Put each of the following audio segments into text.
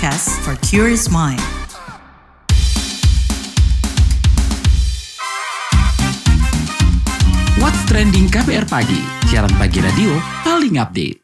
podcast for curious mind. What's Trending KBR Pagi, siaran pagi radio paling update.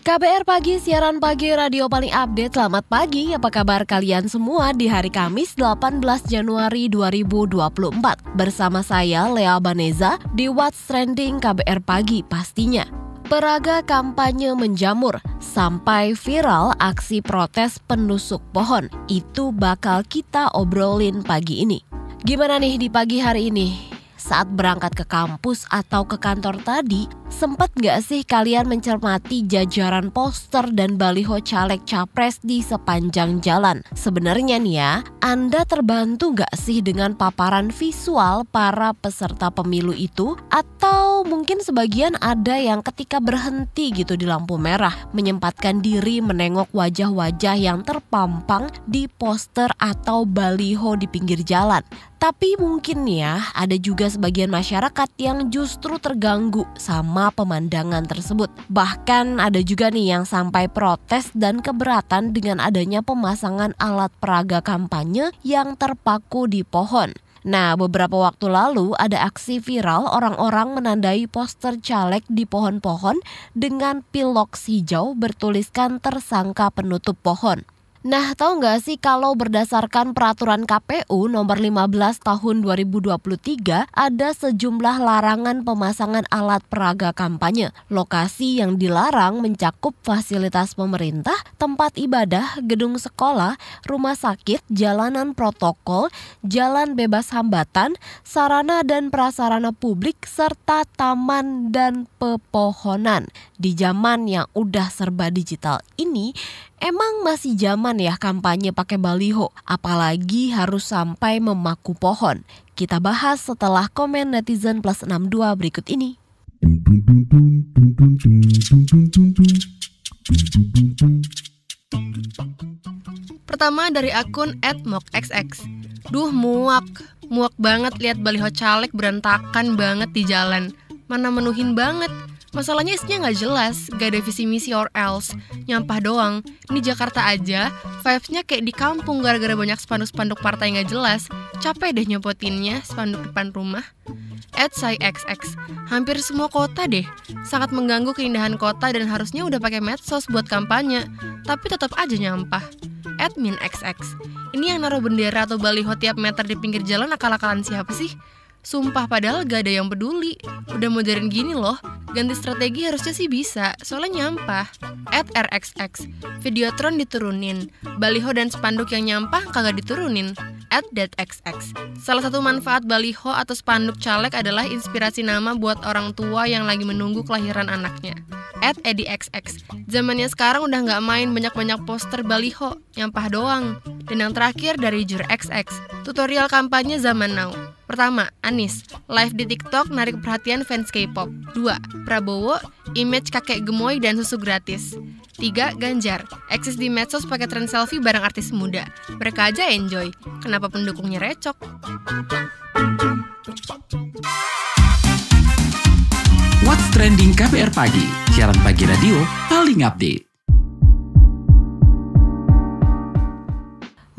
KBR Pagi, siaran pagi radio paling update. Selamat pagi, apa kabar kalian semua di hari Kamis 18 Januari 2024. Bersama saya, Lea Baneza, di What's Trending KBR Pagi pastinya. Peraga kampanye menjamur, sampai viral aksi protes penusuk pohon. Itu bakal kita obrolin pagi ini. Gimana nih di pagi hari ini? Saat berangkat ke kampus atau ke kantor tadi, sempat gak sih kalian mencermati jajaran poster dan baliho caleg capres di sepanjang jalan? Sebenarnya nih ya, Anda terbantu gak sih dengan paparan visual para peserta pemilu itu? Atau mungkin sebagian ada yang ketika berhenti gitu di lampu merah, menyempatkan diri menengok wajah-wajah yang terpampang di poster atau baliho di pinggir jalan. Tapi mungkin ya, ada juga sebagian masyarakat yang justru terganggu sama pemandangan tersebut. Bahkan ada juga nih yang sampai protes dan keberatan dengan adanya pemasangan alat peraga kampanye yang terpaku di pohon. Nah, beberapa waktu lalu ada aksi viral orang-orang menandai poster caleg di pohon-pohon dengan piloks hijau bertuliskan tersangka penutup pohon. Nah, tahu nggak sih kalau berdasarkan peraturan KPU nomor 15 tahun 2023 ada sejumlah larangan pemasangan alat peraga kampanye. Lokasi yang dilarang mencakup fasilitas pemerintah, tempat ibadah, gedung sekolah, rumah sakit, jalanan protokol, jalan bebas hambatan, sarana dan prasarana publik, serta taman dan pepohonan. Di zaman yang udah serba digital ini, emang masih zaman ya kampanye pakai baliho, apalagi harus sampai memaku pohon. Kita bahas setelah komen netizen plus 62 berikut ini. Pertama dari akun @mokxx. Duh, muak banget lihat baliho caleg berantakan banget di jalan. Mana menuhin banget. Masalahnya isinya gak jelas, gak ada visi misi or else, nyampah doang. Ini Jakarta aja, vibes-nya kayak di kampung gara-gara banyak spanduk-spanduk partai gak jelas. Capek deh nyopotinnya, spanduk depan rumah. @sayxx, hampir semua kota deh, sangat mengganggu keindahan kota dan harusnya udah pakai medsos buat kampanye, tapi tetap aja nyampah. @minxx, ini yang naruh bendera atau baliho tiap meter di pinggir jalan akal-akalan siapa sih? Sumpah, padahal gak ada yang peduli. Udah modern gini loh, ganti strategi harusnya sih bisa, soalnya nyampah. @rxx, Videotron diturunin, baliho dan spanduk yang nyampah kagak diturunin. @datxx, salah satu manfaat baliho atau spanduk caleg adalah inspirasi nama buat orang tua yang lagi menunggu kelahiran anaknya. @edixx, zamannya sekarang udah gak main banyak-banyak poster baliho, nyampah doang. Dan yang terakhir dari jurxx, tutorial kampanye zaman now. Pertama, Anies, live di TikTok narik perhatian fans K-pop. 2. Prabowo, image kakek gemoy dan susu gratis. 3. Ganjar, eksis di medsos pakai tren selfie bareng artis muda. Mereka aja enjoy, kenapa pendukungnya recok? What's Trending KBR Pagi, siaran pagi radio paling update.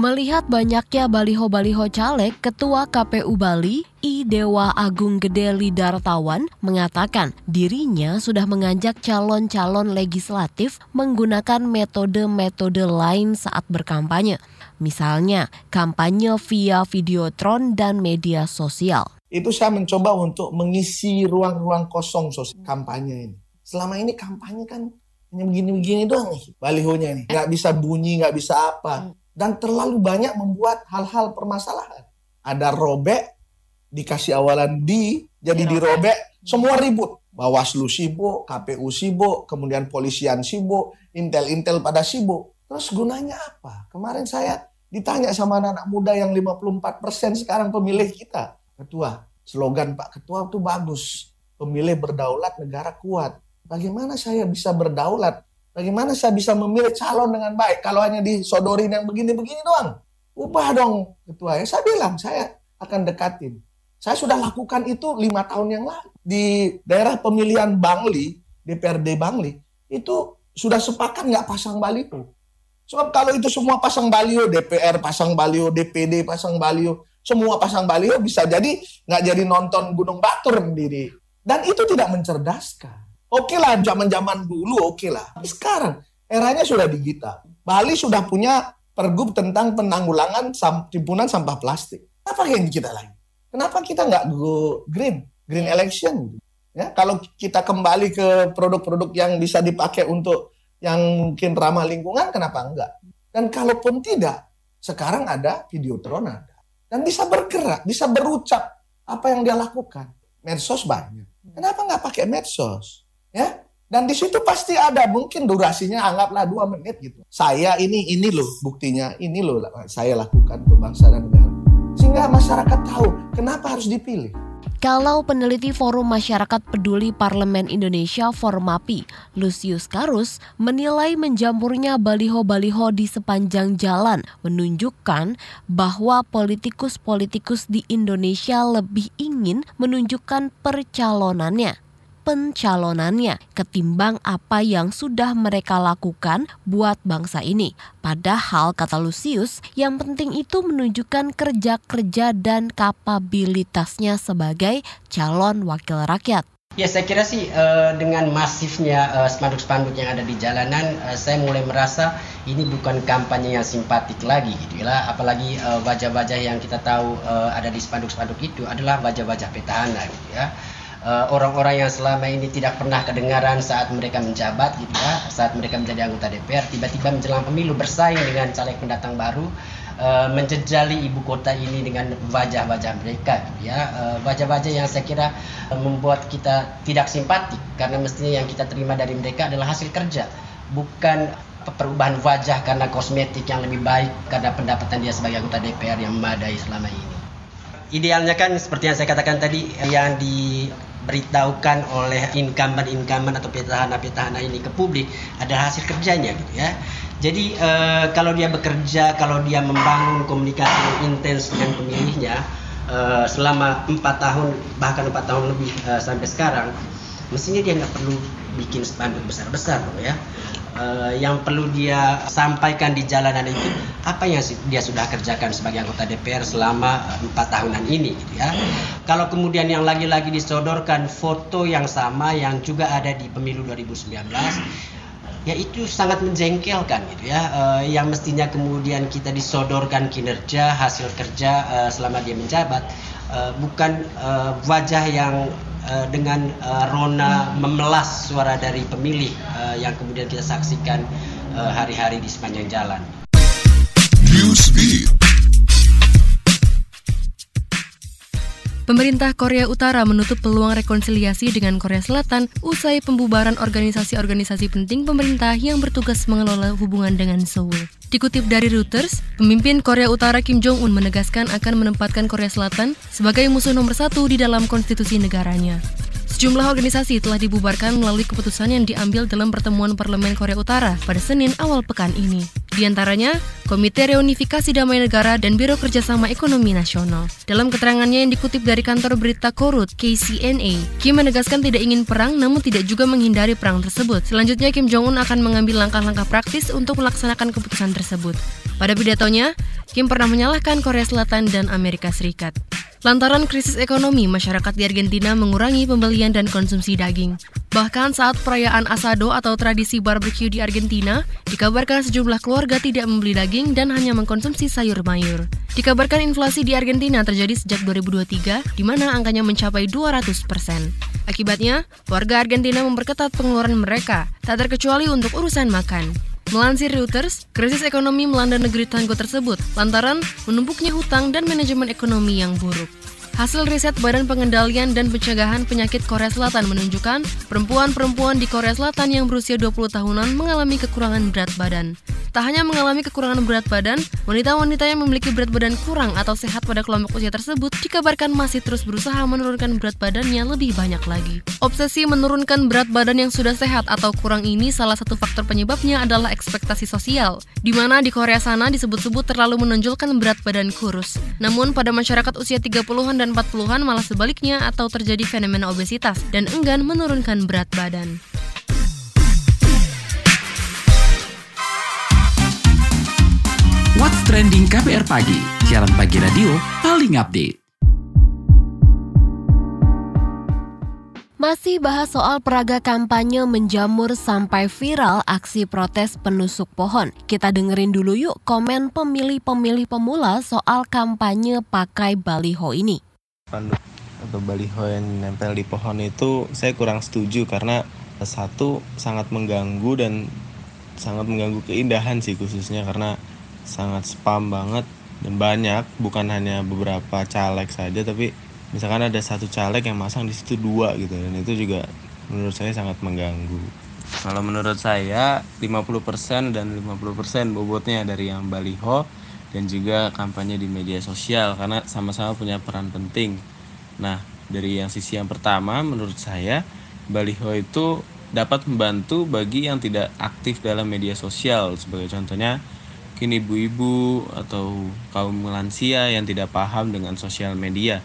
Melihat banyaknya baliho-baliho caleg, Ketua KPU Bali, I Dewa Agung Gede Lidartawan, mengatakan dirinya sudah mengajak calon-calon legislatif menggunakan metode-metode lain saat berkampanye. Misalnya, kampanye via Videotron dan media sosial. Itu saya mencoba untuk mengisi ruang-ruang kosong kampanye ini. Selama ini kampanye kan hanya begini-begini doang nih, balihonya ini. Nggak bisa bunyi, nggak bisa apa. Dan terlalu banyak membuat hal-hal permasalahan. Ada robek, dikasih awalan jadi dirobek, semua ribut. Bawaslu sibuk, KPU sibuk, kemudian polisian sibuk, intel-intel pada sibuk. Terus gunanya apa? Kemarin saya ditanya sama anak-anak muda yang 54% sekarang pemilih kita. Ketua, slogan Pak Ketua itu bagus. Pemilih berdaulat, negara kuat. Bagaimana saya bisa berdaulat? Bagaimana saya bisa memilih calon dengan baik kalau hanya disodorin yang begini-begini doang? Ubah dong, Ketua. Ya, saya bilang, saya akan dekatin. Saya sudah lakukan itu 5 tahun yang lalu. Di daerah pemilihan Bangli, DPRD Bangli, itu sudah sepakat nggak pasang baliho. Sebab kalau itu semua pasang baliho, DPR pasang baliho, DPD pasang baliho, semua pasang baliho, bisa jadi nggak jadi nonton Gunung Batur sendiri. Dan itu tidak mencerdaskan. Oke lah, zaman-zaman dulu oke lah. Sekarang eranya sudah digital. Bali sudah punya pergub tentang penanggulangan timbunan sampah plastik. Apa yang kita lagi? Kenapa kita nggak go green election? Ya, kalau kita kembali ke produk-produk yang bisa dipakai untuk yang mungkin ramah lingkungan, kenapa enggak? Dan kalaupun tidak, sekarang ada Videotron ada. Dan bisa bergerak, bisa berucap apa yang dia lakukan. Medsos banyak. Kenapa nggak pakai medsos? Ya, dan di situ pasti ada, mungkin durasinya anggaplah 2 menit gitu. Saya ini loh buktinya, ini loh saya lakukan untuk bangsa dan negara. Sehingga masyarakat tahu kenapa harus dipilih. Kalau peneliti Forum Masyarakat Peduli Parlemen Indonesia Formapi, Lucius Karus, menilai menjamurnya baliho-baliho di sepanjang jalan menunjukkan bahwa politikus-politikus di Indonesia lebih ingin menunjukkan pencalonannya ketimbang apa yang sudah mereka lakukan buat bangsa ini. Padahal, kata Lucius, yang penting itu menunjukkan kerja-kerja dan kapabilitasnya sebagai calon wakil rakyat. Ya, saya kira sih dengan masifnya spanduk-spanduk yang ada di jalanan, saya mulai merasa ini bukan kampanye yang simpatik lagi gitu ya. Apalagi wajah-wajah yang kita tahu ada di spanduk-spanduk itu adalah wajah-wajah petahana gitu ya. Orang-orang yang selama ini tidak pernah kedengaran saat mereka menjabat gitu ya, saat mereka menjadi anggota DPR, tiba-tiba menjelang pemilu bersaing dengan caleg pendatang baru, menjejali ibu kota ini dengan wajah-wajah mereka gitu ya. Wajah-wajah yang saya kira membuat kita tidak simpatik, karena mestinya yang kita terima dari mereka adalah hasil kerja, bukan perubahan wajah karena kosmetik yang lebih baik karena pendapatan dia sebagai anggota DPR yang memadai selama ini. Idealnya kan seperti yang saya katakan tadi, yang diberitahukan oleh incumbent atau petahana ini ke publik adalah hasil kerjanya gitu ya. Jadi kalau dia bekerja, kalau dia membangun komunikasi yang intens dengan pemilihnya selama 4 tahun, bahkan 4 tahun lebih sampai sekarang, mestinya dia nggak perlu bikin spanduk besar-besar loh ya. Yang perlu dia sampaikan di jalanan itu apa yang dia sudah kerjakan sebagai anggota DPR selama 4 tahunan ini gitu ya. Kalau kemudian yang lagi-lagi disodorkan foto yang sama yang juga ada di pemilu 2019, ya itu sangat menjengkelkan gitu ya. Yang mestinya kemudian kita disodorkan kinerja, hasil kerja selama dia menjabat, bukan wajah yang dengan rona memelas suara dari pemilih yang kemudian kita saksikan hari-hari di sepanjang jalan. Pemerintah Korea Utara menutup peluang rekonsiliasi dengan Korea Selatan usai pembubaran organisasi-organisasi penting pemerintah yang bertugas mengelola hubungan dengan Seoul. Dikutip dari Reuters, pemimpin Korea Utara Kim Jong-un menegaskan akan menempatkan Korea Selatan sebagai musuh nomor 1 di dalam konstitusi negaranya. Sejumlah organisasi telah dibubarkan melalui keputusan yang diambil dalam pertemuan Parlemen Korea Utara pada Senin awal pekan ini. Di antaranya, Komite Reunifikasi Damai Negara dan Biro Kerjasama Ekonomi Nasional. Dalam keterangannya yang dikutip dari kantor berita Korut, KCNA, Kim menegaskan tidak ingin perang namun tidak juga menghindari perang tersebut. Selanjutnya, Kim Jong-un akan mengambil langkah-langkah praktis untuk melaksanakan keputusan tersebut. Pada pidatonya, Kim pernah menyalahkan Korea Selatan dan Amerika Serikat. Lantaran krisis ekonomi, masyarakat di Argentina mengurangi pembelian dan konsumsi daging. Bahkan saat perayaan asado atau tradisi barbecue di Argentina, dikabarkan sejumlah keluarga tidak membeli daging dan hanya mengkonsumsi sayur mayur. Dikabarkan inflasi di Argentina terjadi sejak 2023, di mana angkanya mencapai 200%. Akibatnya, warga Argentina memperketat pengeluaran mereka, tak terkecuali untuk urusan makan. Melansir Reuters, krisis ekonomi melanda negeri tangguh tersebut lantaran menumpuknya hutang dan manajemen ekonomi yang buruk. Hasil riset Badan Pengendalian dan Pencegahan Penyakit Korea Selatan menunjukkan perempuan-perempuan di Korea Selatan yang berusia 20 tahunan mengalami kekurangan berat badan. Tak hanya mengalami kekurangan berat badan, wanita-wanita yang memiliki berat badan kurang atau sehat pada kelompok usia tersebut dikabarkan masih terus berusaha menurunkan berat badannya lebih banyak lagi. Obsesi menurunkan berat badan yang sudah sehat atau kurang ini salah satu faktor penyebabnya adalah ekspektasi sosial, di mana di Korea sana disebut-sebut terlalu menonjolkan berat badan kurus. Namun pada masyarakat usia 30-an dan 40-an malah sebaliknya atau terjadi fenomena obesitas dan enggan menurunkan berat badan. Trending KBR Pagi, siaran pagi radio paling update. Masih bahas soal peraga kampanye menjamur sampai viral aksi protes penusuk pohon. Kita dengerin dulu yuk komen pemilih-pemilih pemula soal kampanye pakai baliho ini. Spanduk atau baliho yang nempel di pohon itu saya kurang setuju karena satu sangat mengganggu dan sangat mengganggu keindahan sih, khususnya karena sangat spam banget dan banyak, bukan hanya beberapa caleg saja tapi misalkan ada satu caleg yang masang di situ 2 gitu, dan itu juga menurut saya sangat mengganggu. Kalau menurut saya 50% dan 50% bobotnya dari yang baliho dan juga kampanye di media sosial karena sama-sama punya peran penting. Nah, dari yang sisi yang pertama menurut saya baliho itu dapat membantu bagi yang tidak aktif dalam media sosial, sebagai contohnya mungkin ibu-ibu atau kaum lansia yang tidak paham dengan sosial media.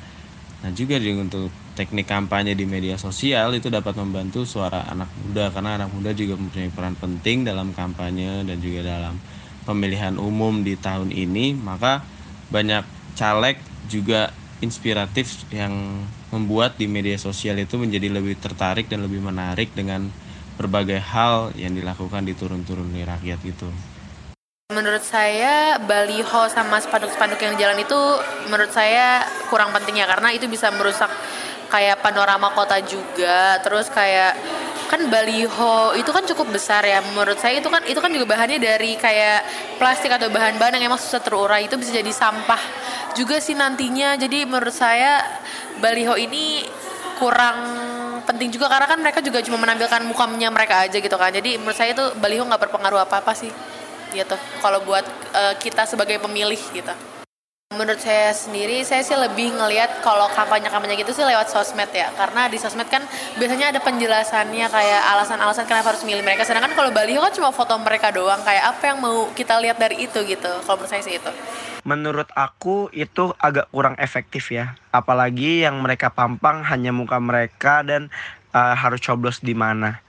Nah, juga untuk teknik kampanye di media sosial itu dapat membantu suara anak muda karena anak muda juga mempunyai peran penting dalam kampanye dan juga dalam pemilihan umum di tahun ini. Maka banyak caleg juga inspiratif yang membuat di media sosial itu menjadi lebih tertarik dan lebih menarik dengan berbagai hal yang dilakukan di turun-turun di rakyat itu. Menurut saya baliho sama spanduk-spanduk yang jalan itu menurut saya kurang penting ya, karena itu bisa merusak kayak panorama kota juga. Terus kayak kan baliho itu kan cukup besar ya, menurut saya itu kan juga bahannya dari kayak plastik atau bahan-bahan yang emang susah terurai, itu bisa jadi sampah juga sih nantinya. Jadi menurut saya baliho ini kurang penting juga karena kan mereka juga cuma menampilkan mukanya mereka aja gitu kan. Jadi menurut saya itu baliho nggak berpengaruh apa-apa sih gitu kalau buat kita sebagai pemilih gitu. Menurut saya sendiri, saya sih lebih ngelihat kalau kampanye gitu sih lewat sosmed ya, karena di sosmed kan biasanya ada penjelasannya kayak alasan-alasan kenapa harus milih mereka, sedangkan kalau baliho kan cuma foto mereka doang, kayak apa yang mau kita lihat dari itu gitu. Kalau menurut saya sih itu. Menurut aku itu agak kurang efektif ya, apalagi yang mereka pampang hanya muka mereka dan harus coblos di mana.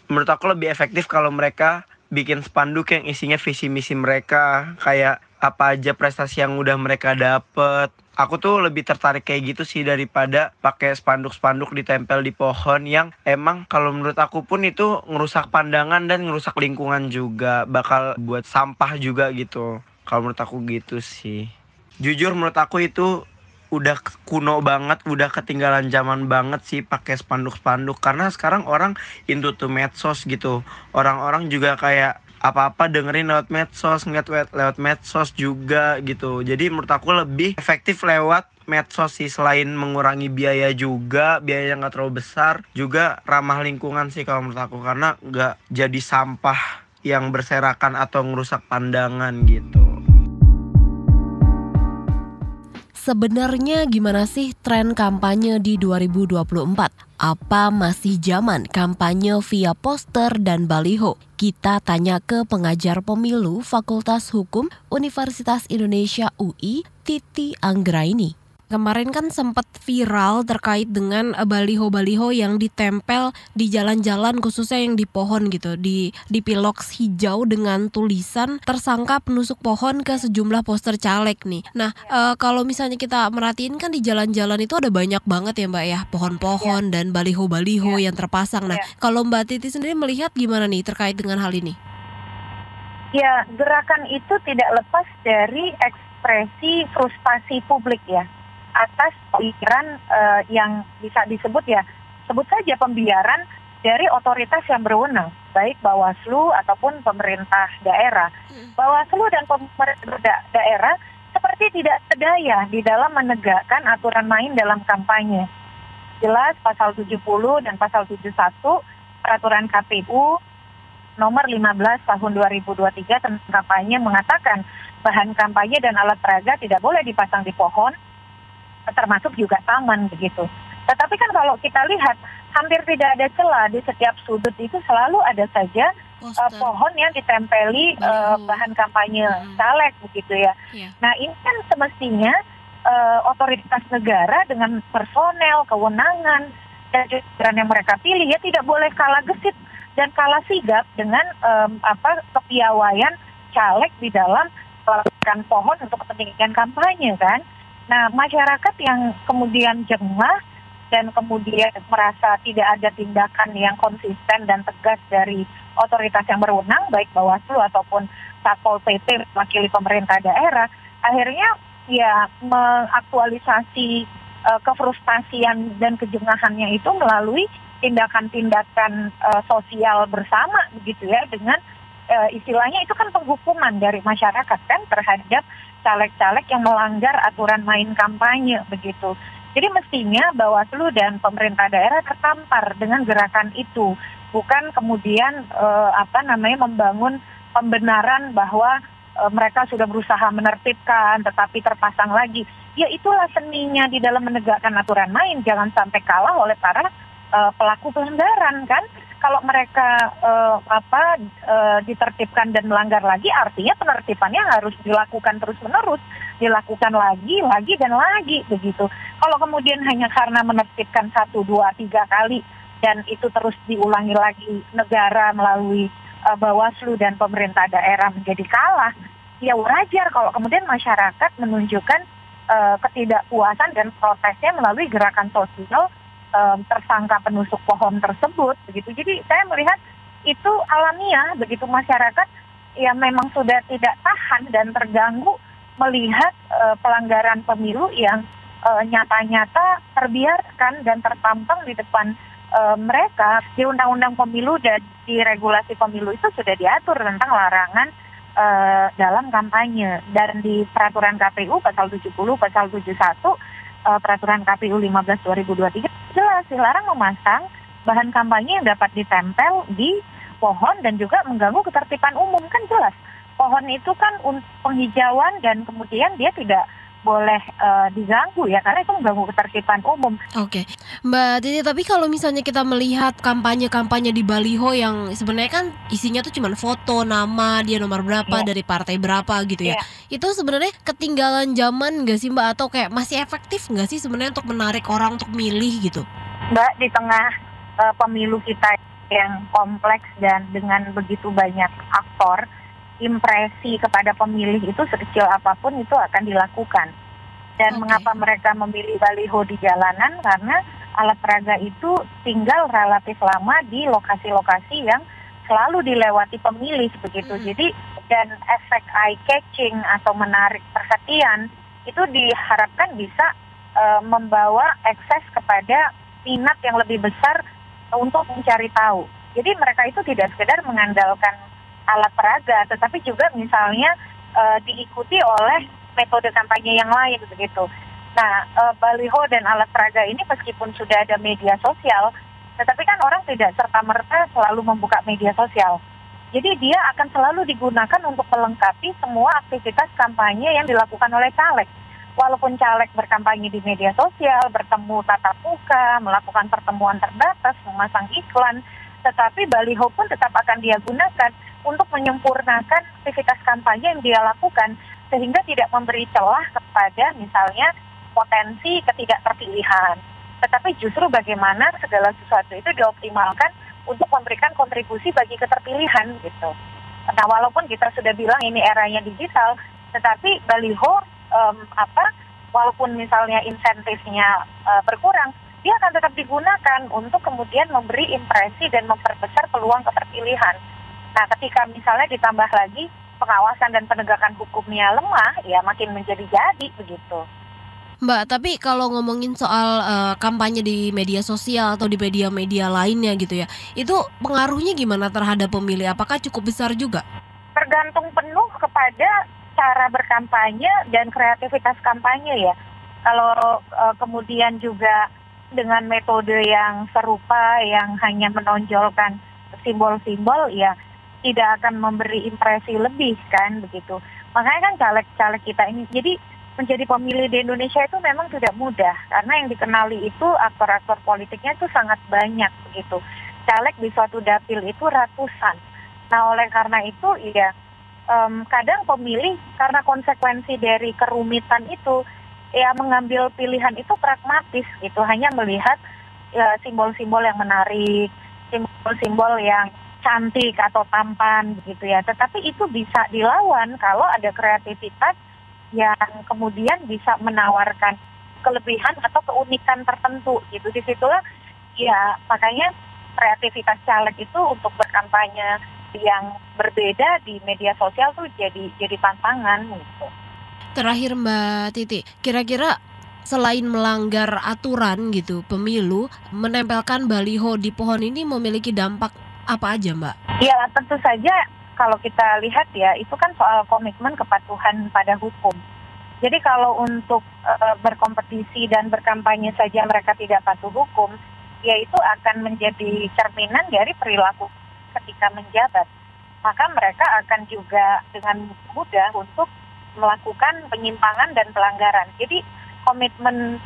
Menurut aku lebih efektif kalau mereka bikin spanduk yang isinya visi misi mereka, kayak apa aja prestasi yang udah mereka dapet. Aku tuh lebih tertarik kayak gitu sih daripada pakai spanduk-spanduk ditempel di pohon yang emang kalau menurut aku pun itu ngerusak pandangan dan ngerusak lingkungan juga, bakal buat sampah juga gitu. Kalau menurut aku gitu sih. Jujur menurut aku itu udah kuno banget, udah ketinggalan zaman banget sih pakai spanduk-spanduk, karena sekarang orang into to medsos gitu. Orang-orang juga kayak apa-apa dengerin lewat medsos, ngeliat lewat medsos juga gitu. Jadi menurut aku lebih efektif lewat medsos sih, selain mengurangi biaya juga, biayanya nggak terlalu besar, juga ramah lingkungan sih kalau menurut aku, karena nggak jadi sampah yang berserakan atau ngerusak pandangan gitu. Sebenarnya gimana sih tren kampanye di 2024? Apa masih zaman kampanye via poster dan baliho? Kita tanya ke pengajar pemilu Fakultas Hukum Universitas Indonesia UI, Titi Anggraini. Kemarin kan sempat viral terkait dengan baliho-baliho yang ditempel di jalan-jalan, khususnya yang di pohon gitu, di piloks hijau dengan tulisan tersangka penusuk pohon ke sejumlah poster caleg nih. Nah, kalau misalnya kita merhatiin kan di jalan-jalan itu ada banyak banget ya Mbak ya, pohon-pohon dan baliho-baliho yang terpasang. Nah, kalau Mbak Titi sendiri melihat gimana nih terkait dengan hal ini? Ya, gerakan itu tidak lepas dari ekspresi frustasi publik ya, atas pembiaran yang bisa disebut ya, sebut saja pembiaran dari otoritas yang berwenang, baik Bawaslu ataupun pemerintah daerah. Bawaslu dan pemerintah daerah seperti tidak berdaya di dalam menegakkan aturan main dalam kampanye. Jelas pasal 70 dan pasal 71 peraturan KPU nomor 15 tahun 2023 tentang kampanye mengatakan bahan kampanye dan alat peraga tidak boleh dipasang di pohon, termasuk juga taman begitu. Tetapi kan kalau kita lihat hampir tidak ada celah, di setiap sudut itu selalu ada saja pohon yang ditempeli bahan kampanye caleg begitu ya. Nah ini kan semestinya otoritas negara dengan personel, kewenangan dan jajaran yang mereka pilih ya tidak boleh kalah gesit dan kalah sigap dengan kepiawaian caleg di dalam melakukan mendirikan pohon untuk kepentingan kampanye kan. Nah, masyarakat yang kemudian jengah dan kemudian merasa tidak ada tindakan yang konsisten dan tegas dari otoritas yang berwenang, baik Bawaslu ataupun Satpol PP mewakili pemerintah daerah, akhirnya ya mengaktualisasi kefrustasian dan kejengahannya itu melalui tindakan-tindakan sosial bersama begitu ya, dengan istilahnya itu kan penghukuman dari masyarakat kan terhadap caleg-caleg yang melanggar aturan main kampanye begitu. Jadi mestinya Bawaslu dan pemerintah daerah tertampar dengan gerakan itu, bukan kemudian membangun pembenaran bahwa mereka sudah berusaha menertibkan tetapi terpasang lagi. Ya itulah seninya di dalam menegakkan aturan main, jangan sampai kalah oleh para pelaku pelanggaran kan. Kalau mereka ditertibkan dan melanggar lagi, artinya penertibannya harus dilakukan terus-menerus, dilakukan lagi dan lagi begitu. Kalau kemudian hanya karena menertibkan 1, 2, 3 kali dan itu terus diulangi lagi negara melalui Bawaslu dan pemerintah daerah menjadi kalah, ya wajar kalau kemudian masyarakat menunjukkan ketidakpuasan dan protesnya melalui gerakan sosial tersangka penusuk pohon tersebut begitu. Jadi saya melihat itu alamiah begitu, masyarakat ya memang sudah tidak tahan dan terganggu melihat pelanggaran pemilu yang nyata-nyata terbiarkan dan terpampang di depan mereka. Di Undang-Undang Pemilu dan di regulasi pemilu itu sudah diatur tentang larangan dalam kampanye, dan di peraturan KPU pasal 70, pasal 71, peraturan KPU 15/2023 jelas dilarang memasang bahan kampanye yang dapat ditempel di pohon dan juga mengganggu ketertiban umum, kan jelas. Pohon itu kan untuk penghijauan dan kemudian dia tidak boleh diganggu ya, karena itu mengganggu ketertiban umum. Oke, Mbak Titi, tapi kalau misalnya kita melihat kampanye-kampanye di baliho yang sebenarnya kan isinya tuh cuma foto, nama, dia nomor berapa, dari partai berapa gitu ya. Itu sebenarnya ketinggalan zaman nggak sih Mbak, atau kayak masih efektif nggak sih sebenarnya untuk menarik orang untuk milih gitu? Mbak, di tengah pemilu kita yang kompleks dan dengan begitu banyak aktor, impresi kepada pemilih itu sekecil apapun itu akan dilakukan. Dan mengapa mereka memilih baliho di jalanan? Karena alat peraga itu tinggal relatif lama di lokasi-lokasi yang selalu dilewati pemilih begitu. Jadi dan efek eye catching atau menarik perhatian itu diharapkan bisa membawa akses kepada minat yang lebih besar untuk mencari tahu. Jadi mereka itu tidak sekedar mengandalkan alat peraga, tetapi juga misalnya diikuti oleh metode kampanye yang lain begitu. Nah, baliho dan alat peraga ini meskipun sudah ada media sosial, tetapi kan orang tidak serta-merta selalu membuka media sosial. Jadi dia akan selalu digunakan untuk melengkapi semua aktivitas kampanye yang dilakukan oleh caleg. Walaupun caleg berkampanye di media sosial, bertemu tatap muka, melakukan pertemuan terbatas, memasang iklan, tetapi baliho pun tetap akan dia gunakan untuk menyempurnakan aktivitas kampanye yang dia lakukan, sehingga tidak memberi celah kepada misalnya potensi ketidakterpilihan. Tetapi justru bagaimana segala sesuatu itu dioptimalkan untuk memberikan kontribusi bagi keterpilihan gitu. Nah, walaupun kita sudah bilang ini eranya digital, tetapi baliho walaupun misalnya insentifnya berkurang, dia akan tetap digunakan untuk kemudian memberi impresi dan memperbesar peluang keterpilihan. Nah, ketika misalnya ditambah lagi pengawasan dan penegakan hukumnya lemah, ya makin menjadi-jadi begitu. Mbak, tapi kalau ngomongin soal kampanye di media sosial atau di media-media lainnya gitu ya, itu pengaruhnya gimana terhadap pemilih? Apakah cukup besar juga? Tergantung penuh kepada cara berkampanye dan kreativitas kampanye ya. Kalau kemudian juga dengan metode yang serupa yang hanya menonjolkan simbol-simbol, ya tidak akan memberi impresi lebih kan begitu. Makanya kan caleg-caleg kita ini jadi menjadi pemilih di Indonesia itu memang tidak mudah, karena yang dikenali itu aktor-aktor politiknya itu sangat banyak begitu. Caleg di suatu dapil itu ratusan. Nah, oleh karena itu ya kadang pemilih karena konsekuensi dari kerumitan itu ya mengambil pilihan itu pragmatis gitu, hanya melihat ya, simbol-simbol yang menarik, simbol-simbol yang cantik atau tampan gitu ya. Tetapi itu bisa dilawan kalau ada kreativitas yang kemudian bisa menawarkan kelebihan atau keunikan tertentu gitu. Disitulah ya makanya kreativitas caleg itu untuk berkampanye yang berbeda di media sosial tuh jadi tantangan gitu. Terakhir Mbak Titi, kira-kira selain melanggar aturan gitu pemilu, menempelkan baliho di pohon ini memiliki dampak apa aja Mbak? Ya tentu saja kalau kita lihat ya itu kan soal komitmen kepatuhan pada hukum. Jadi kalau untuk berkompetisi dan berkampanye saja mereka tidak patuh hukum, ya itu akan menjadi cerminan dari perilaku ketika menjabat. Maka mereka akan juga dengan mudah untuk melakukan penyimpangan dan pelanggaran. Jadi komitmen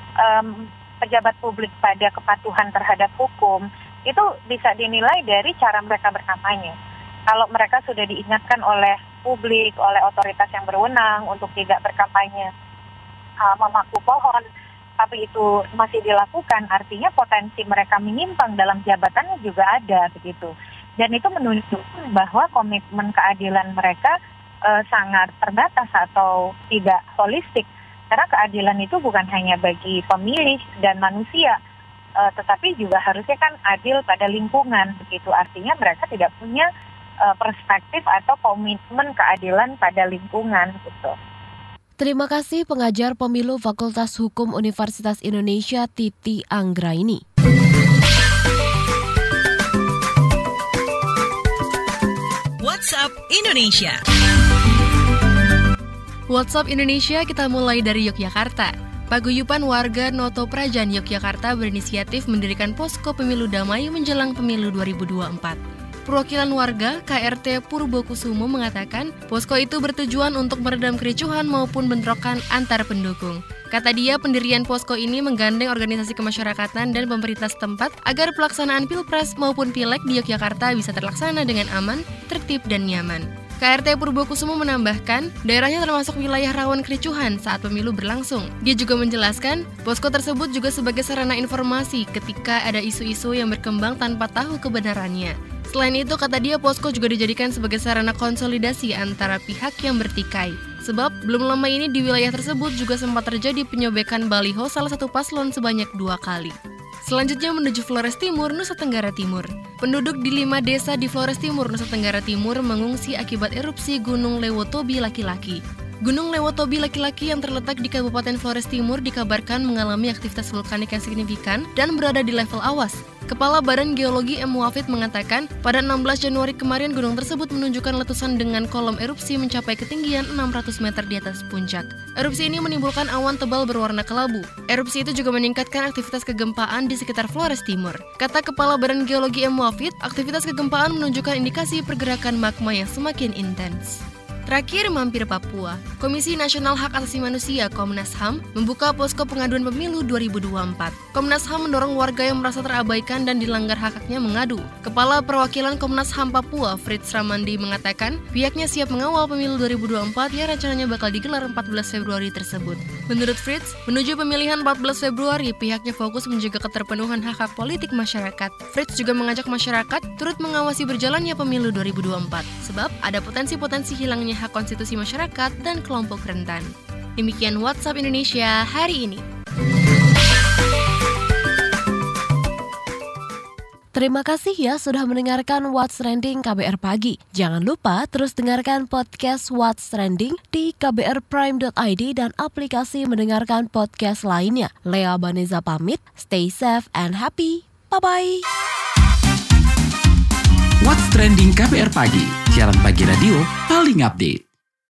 pejabat publik pada kepatuhan terhadap hukum itu bisa dinilai dari cara mereka berkampanye. Kalau mereka sudah diingatkan oleh publik, oleh otoritas yang berwenang untuk tidak berkampanye memaku pohon, tapi itu masih dilakukan, artinya potensi mereka menyimpang dalam jabatannya juga ada begitu. Dan itu menunjukkan bahwa komitmen keadilan mereka sangat terbatas atau tidak holistik. Karena keadilan itu bukan hanya bagi pemilih dan manusia, tetapi juga harusnya kan adil pada lingkungan begitu. Artinya mereka tidak punya perspektif atau komitmen keadilan pada lingkungan gitu. Terima kasih pengajar pemilu Fakultas Hukum Universitas Indonesia Titi Anggraini. WhatsApp Indonesia. WhatsApp Indonesia kita mulai dari Yogyakarta. Paguyuban warga Noto Prajan Yogyakarta berinisiatif mendirikan posko pemilu damai menjelang pemilu 2024. Perwakilan warga KRT Purbokusumo mengatakan posko itu bertujuan untuk meredam kericuhan maupun bentrokan antar pendukung. Kata dia, pendirian posko ini menggandeng organisasi kemasyarakatan dan pemerintah setempat agar pelaksanaan Pilpres maupun Pileg di Yogyakarta bisa terlaksana dengan aman, tertib, dan nyaman. KRT Purbokusumo menambahkan, daerahnya termasuk wilayah rawan kericuhan saat pemilu berlangsung. Dia juga menjelaskan, posko tersebut juga sebagai sarana informasi ketika ada isu-isu yang berkembang tanpa tahu kebenarannya. Selain itu, kata dia, posko juga dijadikan sebagai sarana konsolidasi antara pihak yang bertikai. Sebab, belum lama ini di wilayah tersebut juga sempat terjadi penyobekan baliho salah satu paslon sebanyak 2 kali. Selanjutnya menuju Flores Timur, Nusa Tenggara Timur. Penduduk di 5 desa di Flores Timur, Nusa Tenggara Timur mengungsi akibat erupsi Gunung Lewotobi laki-laki. Gunung Lewotobi laki-laki yang terletak di Kabupaten Flores Timur dikabarkan mengalami aktivitas vulkanik yang signifikan dan berada di level awas. Kepala Badan Geologi M. Wafid mengatakan, pada 16 Januari kemarin gunung tersebut menunjukkan letusan dengan kolom erupsi mencapai ketinggian 600 meter di atas puncak. Erupsi ini menimbulkan awan tebal berwarna kelabu. Erupsi itu juga meningkatkan aktivitas kegempaan di sekitar Flores Timur. Kata Kepala Badan Geologi M. Wafid, aktivitas kegempaan menunjukkan indikasi pergerakan magma yang semakin intens. Terakhir, mampir Papua. Komisi Nasional Hak Asasi Manusia Komnas HAM membuka posko pengaduan pemilu 2024. Komnas HAM mendorong warga yang merasa terabaikan dan dilanggar hak-haknya mengadu. Kepala Perwakilan Komnas HAM Papua, Fritz Ramandi, mengatakan pihaknya siap mengawal pemilu 2024 yang rencananya bakal digelar 14 Februari tersebut. Menurut Fritz, menuju pemilihan 14 Februari, pihaknya fokus menjaga keterpenuhan hak-hak politik masyarakat. Fritz juga mengajak masyarakat turut mengawasi berjalannya pemilu 2024, sebab ada potensi-potensi hilangnya hak konstitusi masyarakat dan kelompok rentan. Demikian WhatsApp Indonesia hari ini. Terima kasih ya sudah mendengarkan What's Trending KBR Pagi. Jangan lupa terus dengarkan podcast What's Trending di kbrprime.id dan aplikasi mendengarkan podcast lainnya. Lea Baneza pamit, stay safe and happy. Bye-bye. What's Trending KBR Pagi, siaran pagi radio paling update.